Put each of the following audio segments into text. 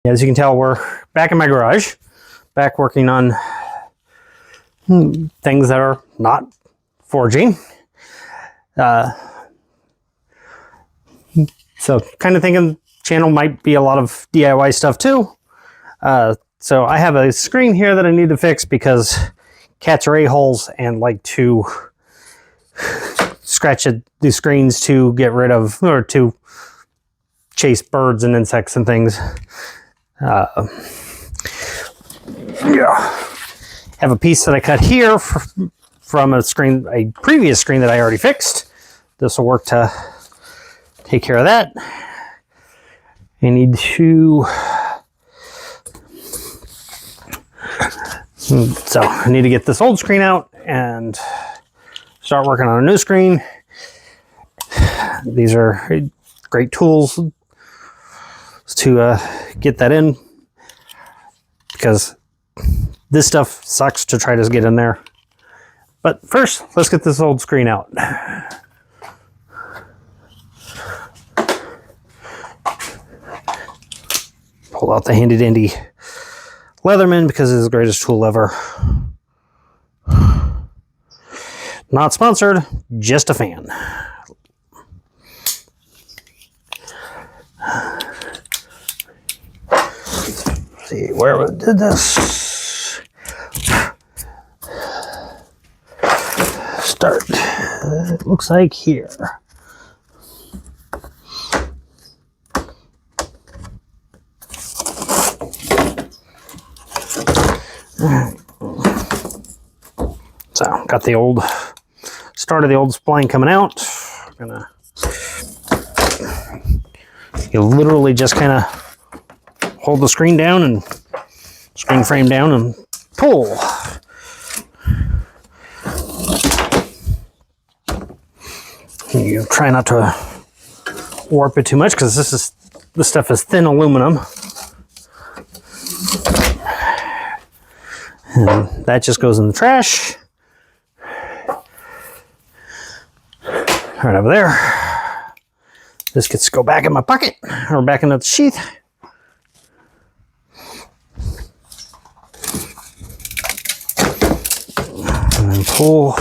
As you can tell, we're back in my garage, back working on things that are not forging. So kind of thinking channel might be a lot of DIY stuff too. So I have a screen here that I need to fix because cats are a-holes and like to scratch at the screens to get rid of, or to chase birds and insects and things. Yeah. Have a piece that I cut here from a previous screen that I already fixed. This will work to take care of that. I need to, so I need to get this old screen out and start working on a new screen. These are great tools to get that in, because this stuff sucks to try to get in there. But first, let's get this old screen out. Pull out the handy dandy Leatherman because it's the greatest tool ever. Not sponsored, just a fan. Let's see where we did this. Start. It looks like here. So got the old start of the old spline coming out. You literally just kind of hold the screen down and screen frame down and pull. You try not to warp it too much because this stuff is thin aluminum. And that just goes in the trash. Right over there. This gets to go back in my pocket, or back into the sheath. And then pull.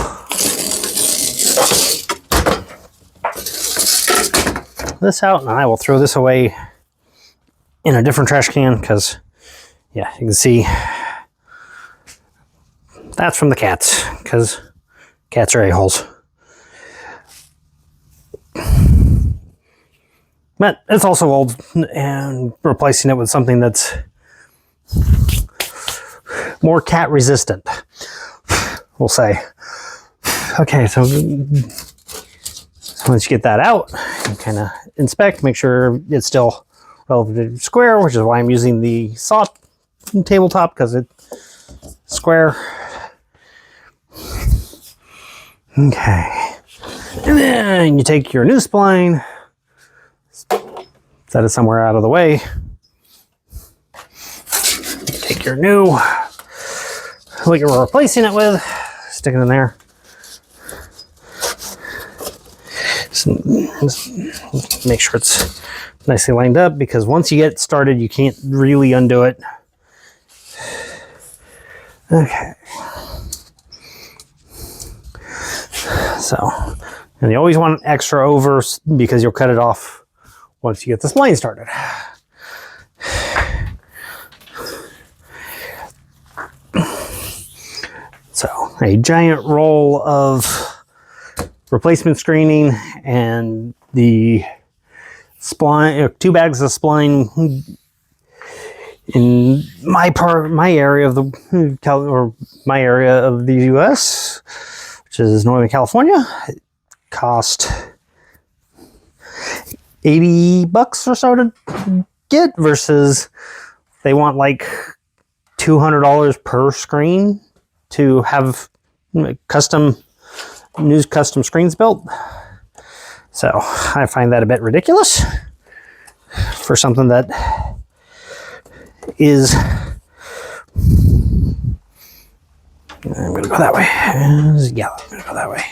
This out, and I will throw this away in a different trash can because, yeah, you can see that's from the cats, because cats are a-holes. But it's also old, and replacing it with something that's more cat resistant, we'll say. Okay, so once you get that out, you kind of inspect, make sure it's still relatively square, which is why I'm using the saw tabletop, because it's square. Okay, and then you take your new spline, set it somewhere out of the way. Take your new, what you're replacing it with, stick it in there. Just make sure it's nicely lined up, because once you get started, you can't really undo it. Okay. So, and you always want an extra over, because you'll cut it off once you get this line started. So, a giant roll of replacement screening and the spline, 2 bags of spline in my area of the US, which is Northern California. It cost $80 or so to get, versus they want like $200 per screen to have custom screens built. So I find that a bit ridiculous for something that is, I'm gonna go that way. Yeah, I'm gonna go that way.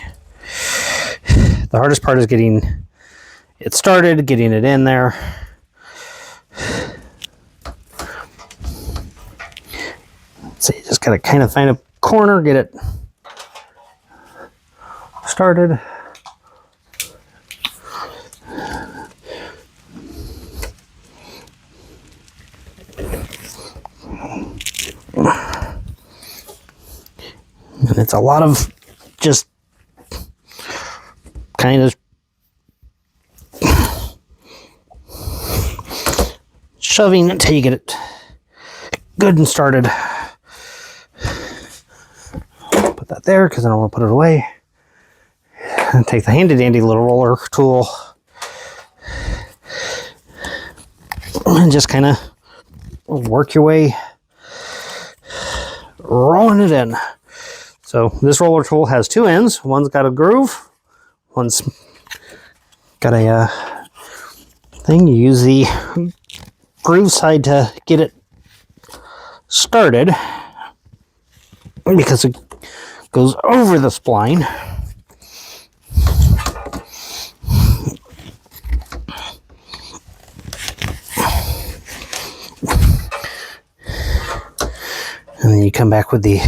The hardest part is getting it started, getting it in there. gotta kind of find a corner, get it started. And it's a lot of just kind of shoving until you get it good and started. Put that there because I don't want to put it away. And take the handy dandy little roller tool and just kind of work your way rolling it in. So this roller tool has two ends. One's got a groove, one's got a thing. You use the groove side to get it started because it goes over the spline. And then you come back with the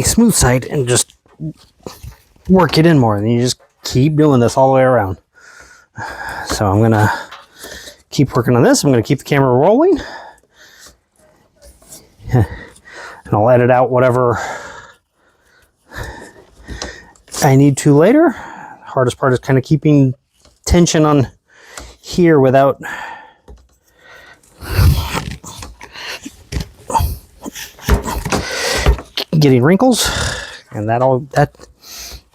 smooth side and just work it in more. And you just keep doing this all the way around. So I'm going to keep working on this. I'm going to keep the camera rolling. And I'll edit out whatever I need to later. Hardest part is kind of keeping tension on here without getting wrinkles, and that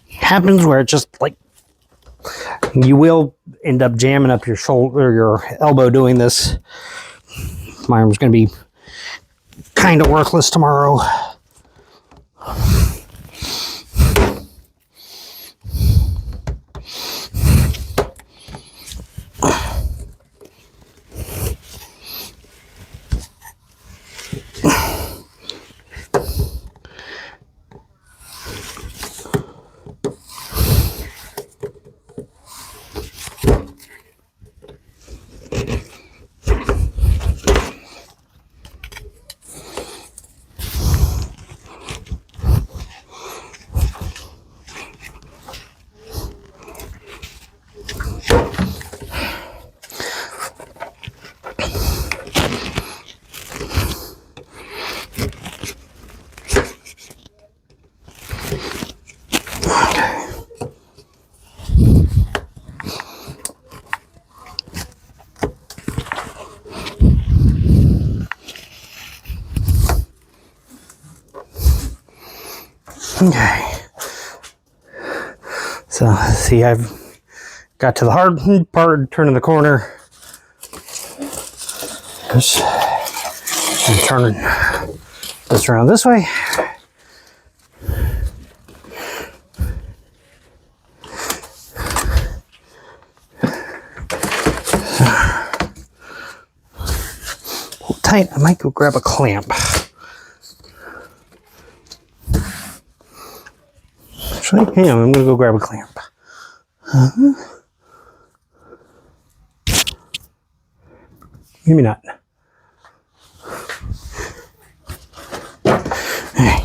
happens where it just like you will end up jamming up your shoulder or your elbow doing this. My arm's going to be kind of worthless tomorrow. Okay, so see, I've got to the hard part, turning the corner. I'm turning this around this way. Hold tight, I might go grab a clamp. Actually, yeah, I'm gonna go grab a clamp. Maybe not. Hey.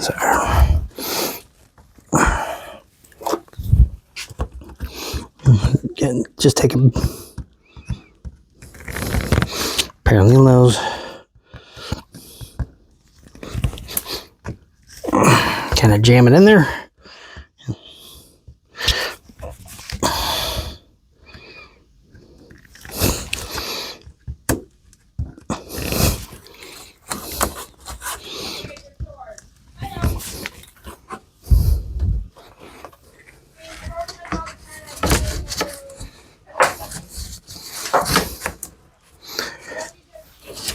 So, again, just take a pair of needle nose. Kind of jam it in there.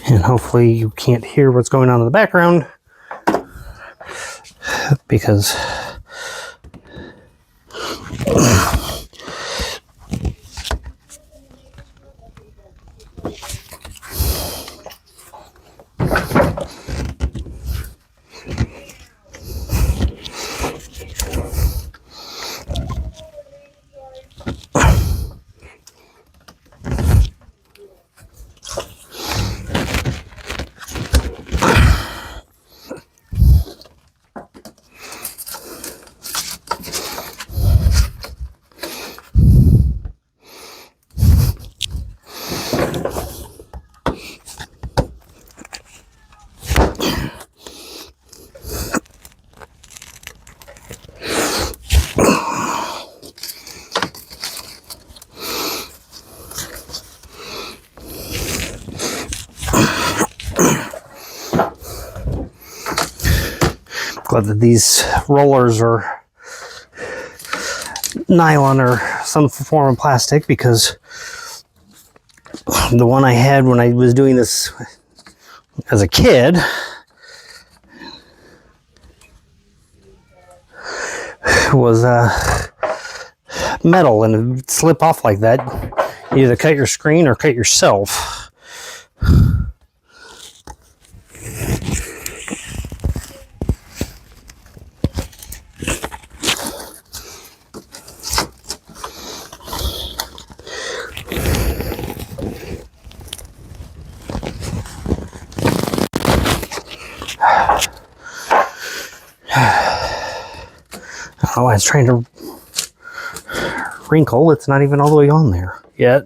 And hopefully you can't hear what's going on in the background, because glad that these rollers are nylon or some form of plastic, because the one I had when I was doing this as a kid was metal, and it would slip off like that. You either cut your screen or cut yourself. Oh, I was trying to wrinkle. It's not even all the way on there yet.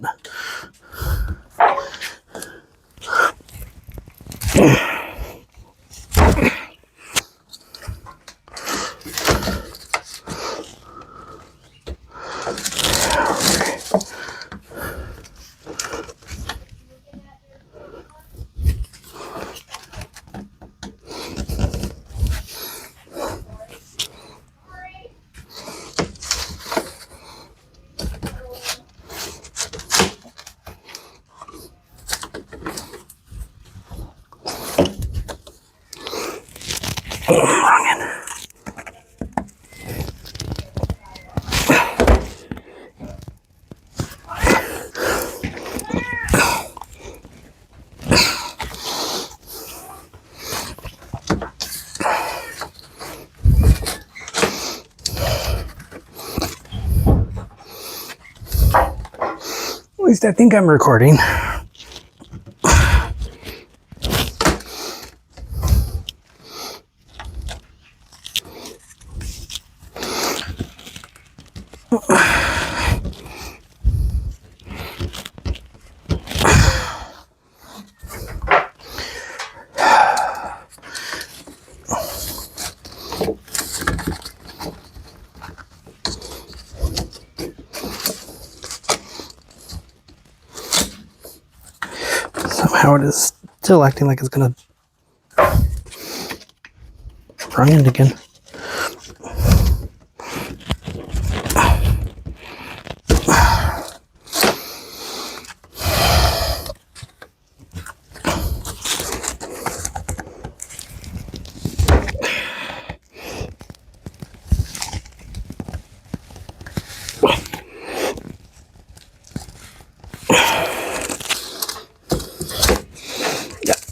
At least I think I'm recording. Somehow it is still acting like it's gonna run it again.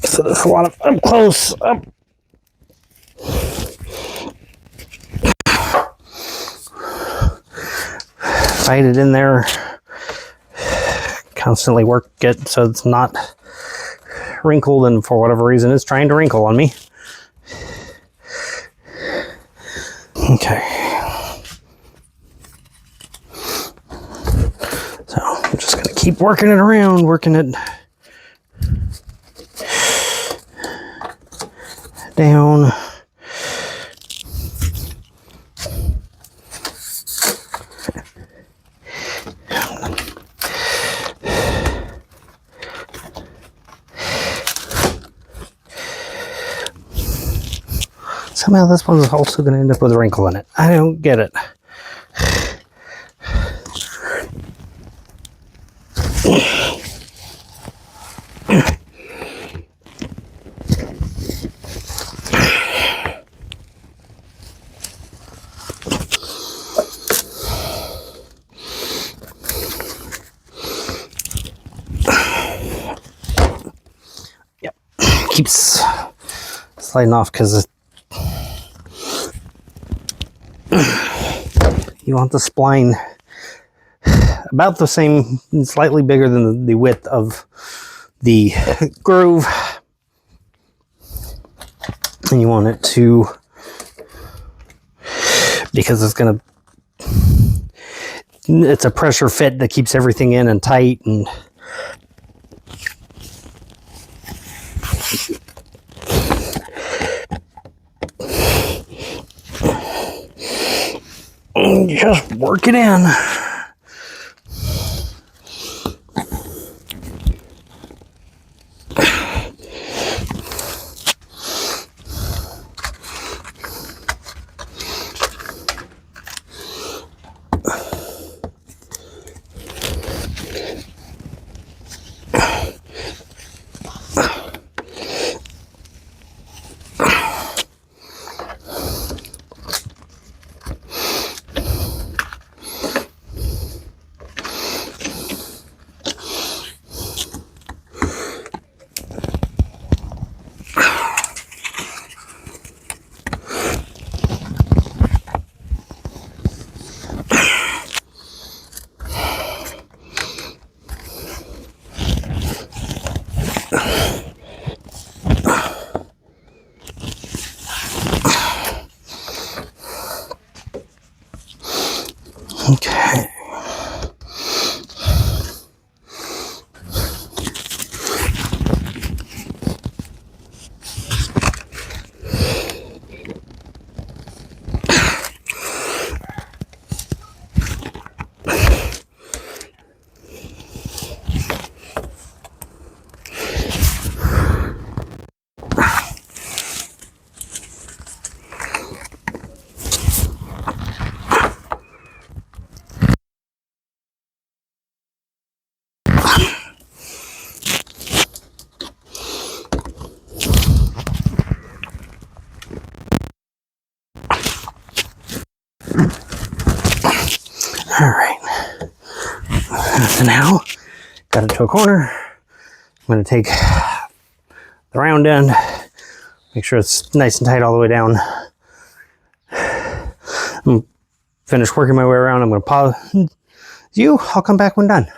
So there's a lot of up close, up. Fight it in there. Constantly work it so it's not wrinkled, and for whatever reason it's trying to wrinkle on me. Okay. So I'm just gonna keep working it around, working it down. Somehow this one's also going to end up with a wrinkle in it. I don't get it. Yep, keeps sliding off because you want the spline about the same, slightly bigger than the width of the groove, and you want it to, because it's a pressure fit that keeps everything in and tight, and just work it in. Okay. All right. So now, got it to a corner. I'm going to take the round end, make sure it's nice and tight all the way down. I'm finished working my way around. I'm going to pause you. I'll come back when done.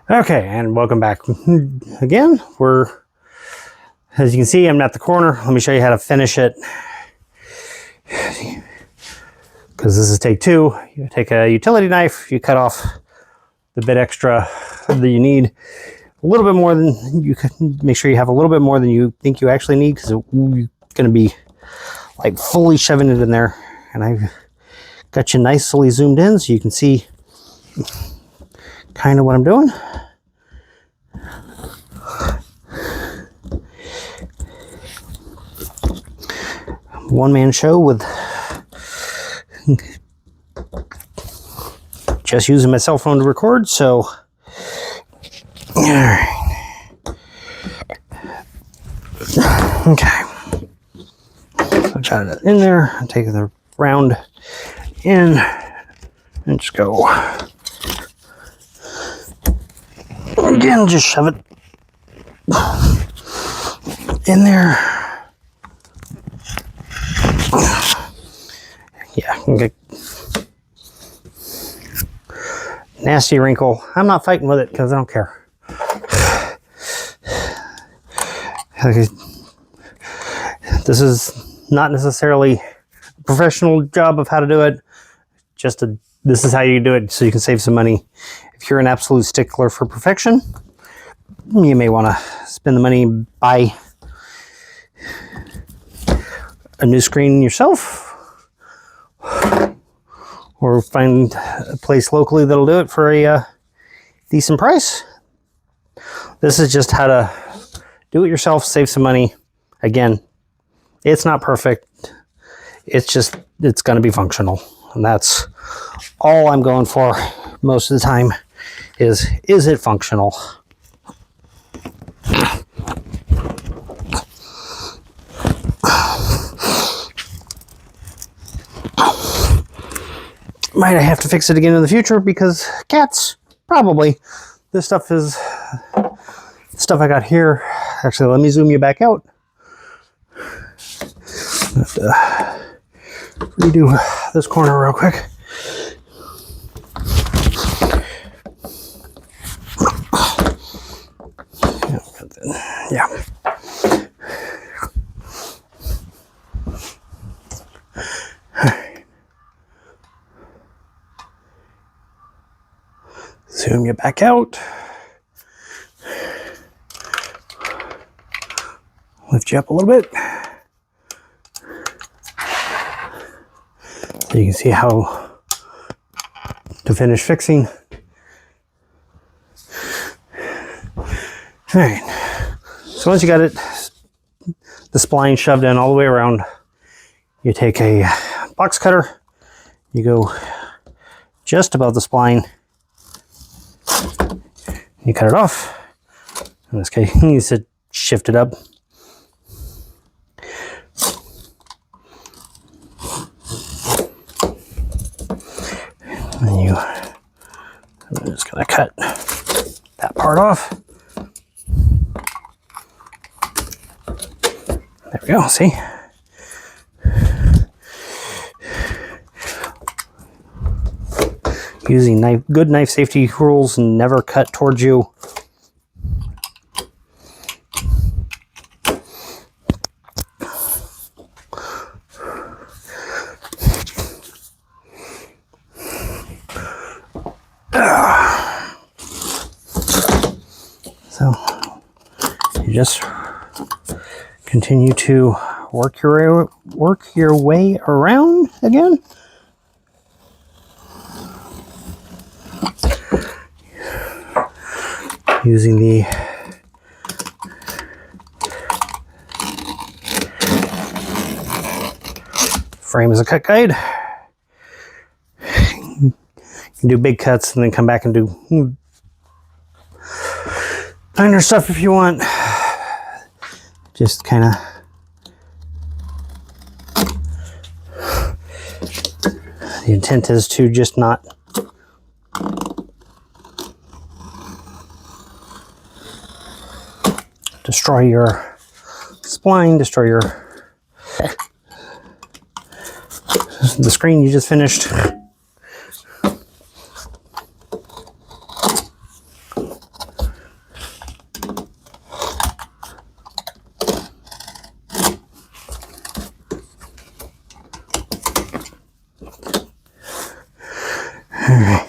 Okay, and welcome back again. As you can see, I'm at the corner. Let me show you how to finish it. Because this is take two. You take a utility knife, you cut off the bit extra that you need. A little bit more than you can, make sure you have a little bit more than you think you actually need, because you're going to be like fully shoving it in there. And I've got you nicely zoomed in so you can see kind of what I'm doing. One-man show with just using my cell phone to record, so all right. Okay, so got it in there. I'm taking the round in and just go again, just shove it in there. Yeah, okay. Nasty wrinkle. I'm not fighting with it because I don't care. This is not necessarily a professional job of how to do it. This is how you do it so you can save some money. If you're an absolute stickler for perfection, you may want to spend the money, buy a new screen yourself, or find a place locally that'll do it for a decent price. This is just how to do it yourself, save some money. Again, it's not perfect. It's going to be functional. And that's all I'm going for most of the time is it functional? Might I have to fix it again in the future because cats? Probably. This stuff is stuff I got here. Actually, let me zoom you back out. Redo this corner real quick. Yeah. Zoom you back out. Lift you up a little bit. So you can see how to finish fixing. All right. So once you got it, the spline shoved in all the way around, you take a box cutter, you go just above the spline, you cut it off. In this case, you need to shift it up. And I'm just gonna cut that part off. There we go, see? Using good knife safety rules and never cut towards you. just continue to work your way around again. Using the frame as a cut guide. You can do big cuts and then come back and do finer stuff if you want. Just kind of the intent is to just not destroy your spline, destroy the screen you just finished. All right.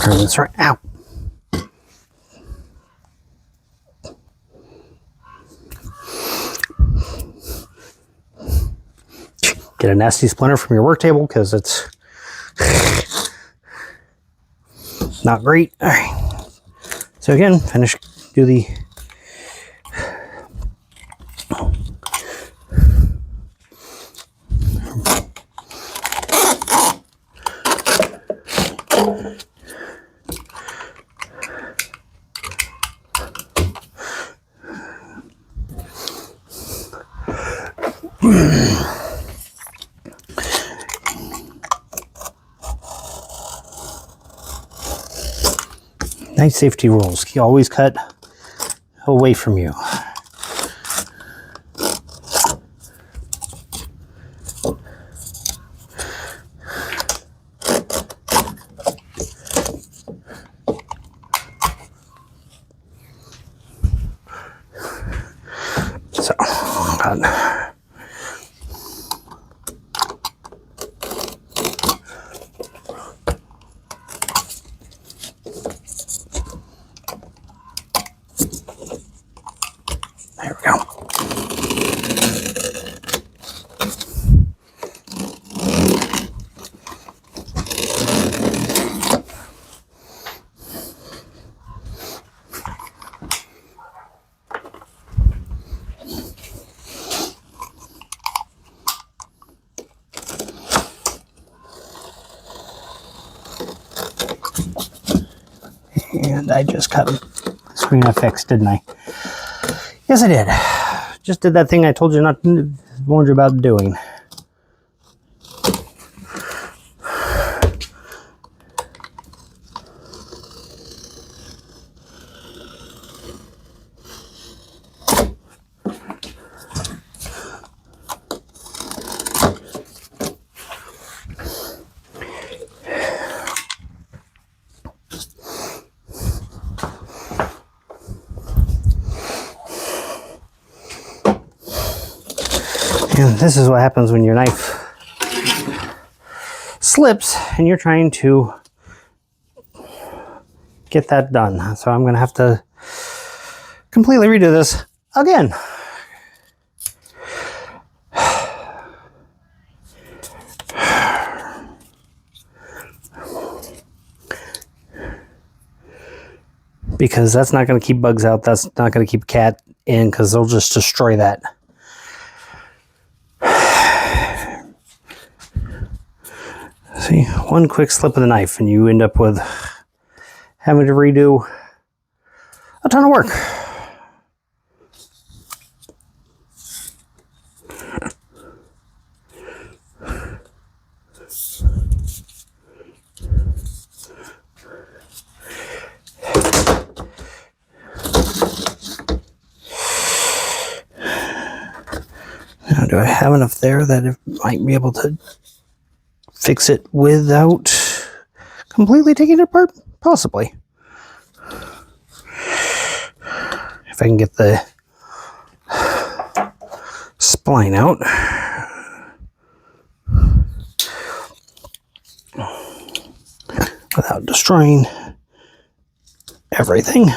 Turn this right out. Get a nasty splinter from your work table because it's not great. All right. So again, do the nice safety rules. You always cut away from you. So, there we go. And I just cut the screen I fixed, didn't I? Yes, I did. Just did that thing I told you not to warn you about doing. And this is what happens when your knife slips and you're trying to get that done. So I'm going to have to completely redo this again. Because that's not going to keep bugs out. That's not going to keep a cat in because they'll just destroy that. See, one quick slip of the knife and you end up with having to redo a ton of work. Now, do I have enough there that it might be able to fix it without completely taking it apart? Possibly. If I can get the spline out. without destroying everything.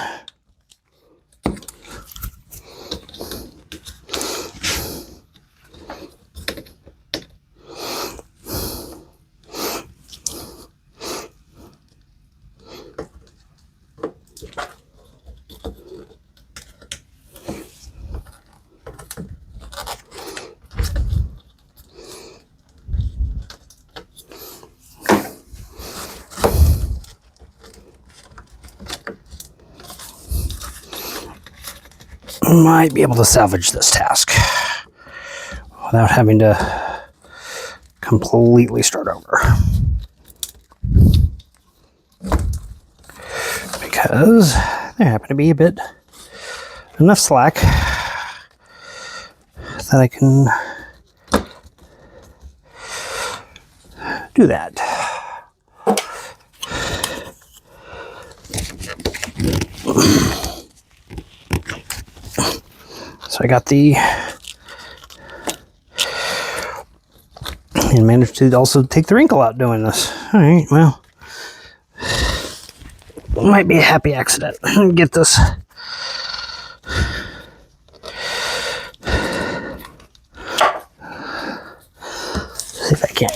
Might be able to salvage this task without having to completely start over, because there happened to be a bit enough slack that I can do that. So I got and managed to also take the wrinkle out doing this. All right, well, might be a happy accident. Get this. See if I can.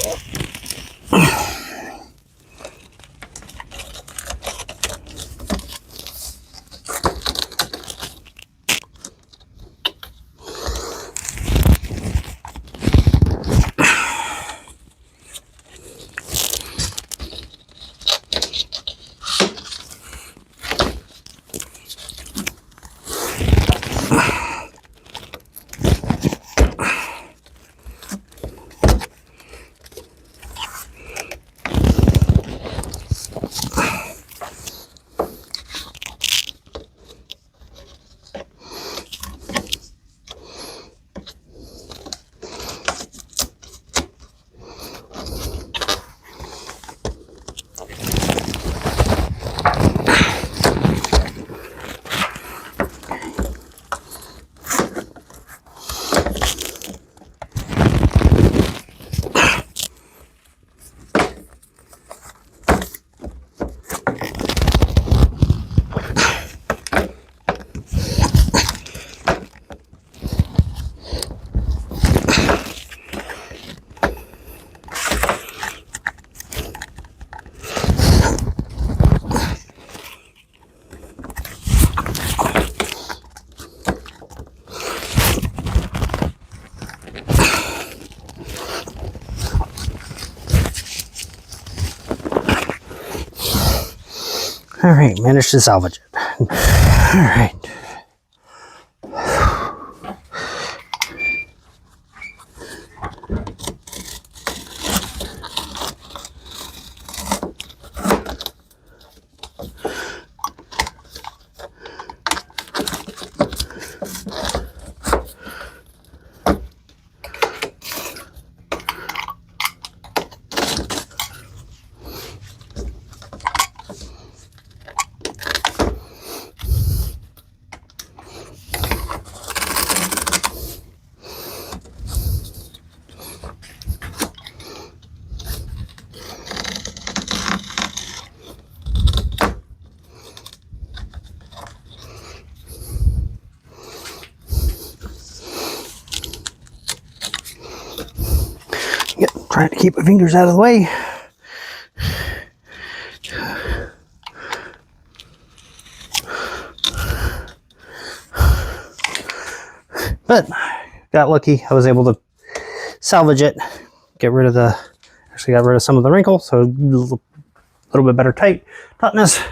All right, managed to salvage it. All right. Yep, trying to keep my fingers out of the way. But got lucky. I was able to salvage it, get rid of actually got rid of some of the wrinkles, so a little bit better tautness.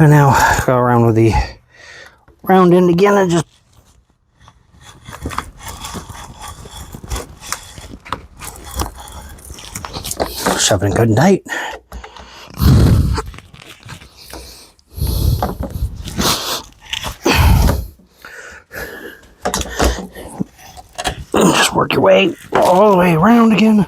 And now go around with the round end again and just shove it in good and tight. Just work your way all the way around again.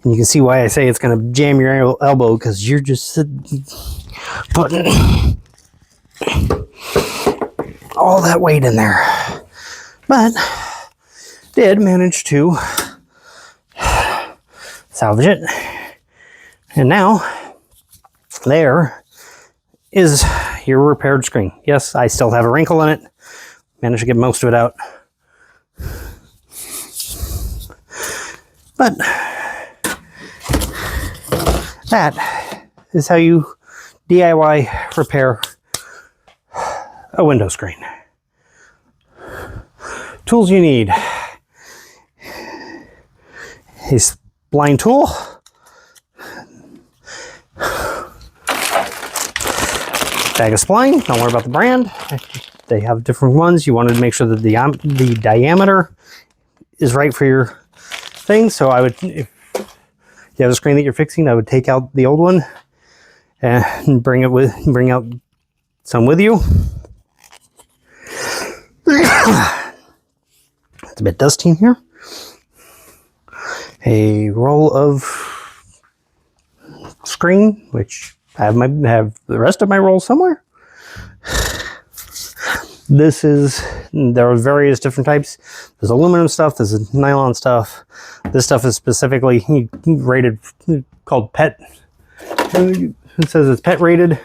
And you can see why I say it's going to jam your elbow, because you're just putting all that weight in there. But did manage to salvage it. And now there is your repaired screen. Yes, I still have a wrinkle in it. Managed to get most of it out. But that is how you DIY repair a window screen. Tools you need: a spline tool, bag of spline. Don't worry about the brand. They have different ones. You wanted to make sure that the diameter is right for your thing. So I would, if you have a screen that you're fixing, I would take out the old one and bring out some with you. It's a bit dusty in here. A roll of screen, which I have the rest of my roll somewhere. There are various different types. There's aluminum stuff, there's nylon stuff. This stuff is specifically rated, called PET. It says it's PET rated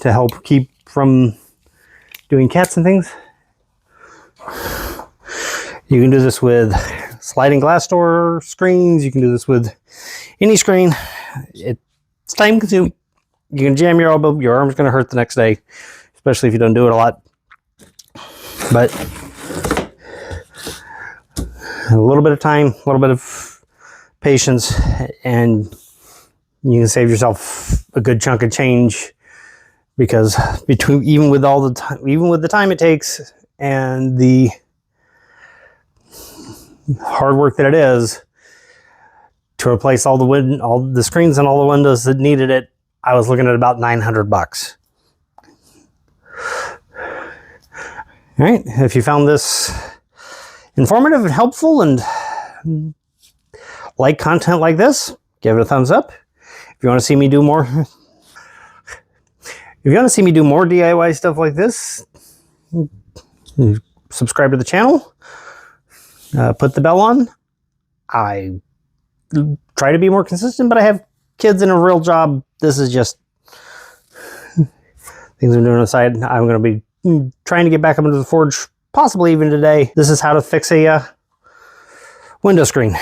to help keep from doing cats and things. You can do this with sliding glass door screens. You can do this with any screen. It's time consuming. You can jam your elbow. Your arm's going to hurt the next day, especially if you don't do it a lot. But a little bit of time, a little bit of patience, and you can save yourself a good chunk of change, because even with the time it takes and the hard work that it is to replace all the screens and all the windows that needed it, I was looking at about $900. All right, if you found this informative and helpful and like content like this, give it a thumbs up. If you want to see me do more, DIY stuff like this, subscribe to the channel, put the bell on. I try to be more consistent, but I have kids and a real job. This is just things I'm doing on the side. I'm going to be trying to get back up into the forge, possibly even today. This is how to fix a window screen.